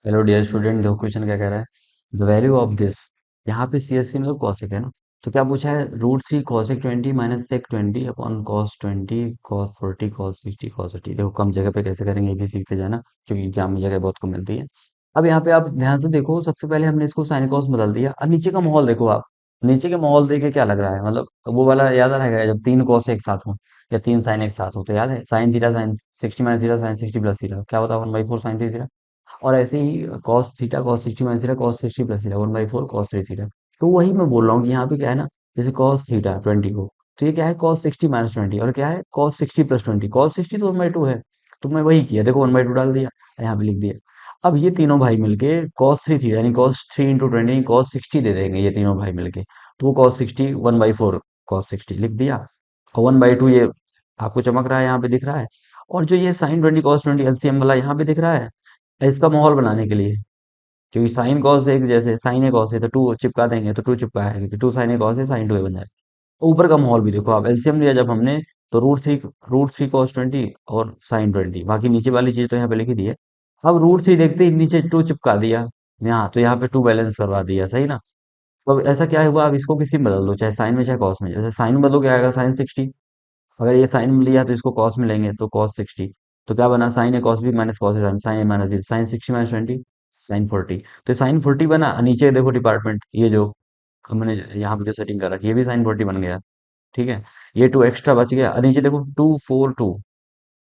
Hello dear student, देखो question क्या कह रहा है। The value of this. यहाँ पे सी एस सी मतलब कॉसेक है ना। तो क्या पूछा है, root 3 cosec 20 minus sec 20 upon cos 20 cos 40 cos 60 cos 80। देखो कम जगह पे कैसे करेंगे ये भी सीखते जाना, क्योंकि एग्जाम में जगह बहुत कम मिलती है। अब यहाँ पे आप ध्यान से देखो, सबसे पहले हमने इसको साइन कॉस बदल दिया और नीचे का माहौल देखो आप। नीचे के माहौल देख के क्या लग रहा है, मतलब वो वाला याद रहेगा जब तीन कॉस एक साथ हो या तीन साइन एक साथ हो, तो याद है sin theta sin 60 minus theta sin 60 plus theta क्या होता है 1/4 साइन थीटा। और ऐसे ही cos theta cos 60 minus theta cos 60 plus theta 1/4 cos 3 theta. तो वही मैं बोल रहा हूँ कि यहाँ पे क्या है ना, जैसे कॉस थीटा 20 को, तो ये क्या है कॉस 60 माइनस 20 और क्या है कॉस 60 प्लस 20। कॉस 60 तो 1/2 है, तो मैं वही किया, देखो 1/2 डाल दिया, यहाँ पे लिख दिया। अब ये तीनों भाई मिलके कॉस 3 थीटा यानी कॉस 3 इंटू 20 कॉस 60 दे देंगे ये तीनों भाई मिलके। तो वो कॉस 60 1/4 कॉस 60 लिख दिया। और 1/2 ये आपको चमक रहा है, यहाँ पे दिख रहा है। और जो ये साइन 20 कॉस 20 एलसीएम वाला यहाँ पे दिख रहा है, इसका माहौल बनाने के लिए, क्योंकि साइन कॉस एक जैसे साइन ए कॉस है तो टू चिपका देंगे, तो टू चिपका है क्योंकि टू साइन ए कॉस है साइन 2 ए बन जाएगा। ऊपर का माहौल भी देखो आप, एलसीएम लिया जब हमने, तो रूट थ्री कॉस 20 और साइन 20, बाकी नीचे वाली चीज तो यहाँ पे लिखी दी है। अब रूट 3 देखते ही नीचे टू चिपका दिया यहाँ, तो यहाँ पे टू बैलेंस करवा दिया, सही ना। तो अब ऐसा क्या हुआ, अब इसको किसी में बदल दो, चाहे साइन में चाहे कॉस में। जैसे साइन में बदलो क्या आएगा साइन 60, अगर ये साइन में लिया तो इसको कॉस में लेंगे तो कॉस 60। तो क्या बना sin a cos b minus cos a sin a minus b, sin 60 minus 20 sin 40। तो साइन 40 बना, नीचे देखो डिपार्टमेंट ये जो हमने यहाँ पे जो सेटिंग कर रखी है ये भी साइन 40 बन गया। ठीक है, ये टू एक्स्ट्रा बच गया और नीचे देखो 2 4 2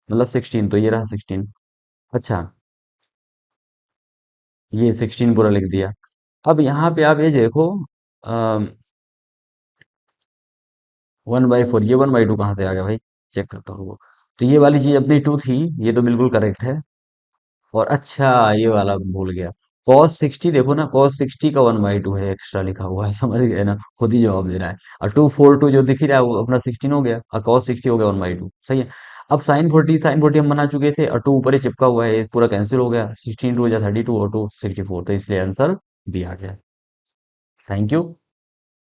मतलब 16, तो ये रहा 16। अच्छा, ये 16 पूरा लिख दिया। अब यहाँ पे आप ये देखो, 1/4, ये 1/2 कहाँ से आ गया भाई, चेक करता हूँ वो। तो ये वाली चीज अपनी टू थी, ये तो बिल्कुल करेक्ट है। और अच्छा, ये वाला भूल गया, कॉस 60 देखो ना, कॉस 60 का 1/2 है, एक्स्ट्रा लिखा हुआ है समझ गए ना, खुद ही जवाब दे रहा है। और 2 4 2 जो दिख ही रहा है वो अपना 16 हो गया और कॉस 60 हो गया 1/2, सही है। अब साइन 40 हम बना चुके थे और टू ऊपर ही चिपका हुआ है, ये पूरा कैंसिल हो गया, 16 टू या 32 और 2 64, तो इसलिए आंसर बी आ गया। Thank you.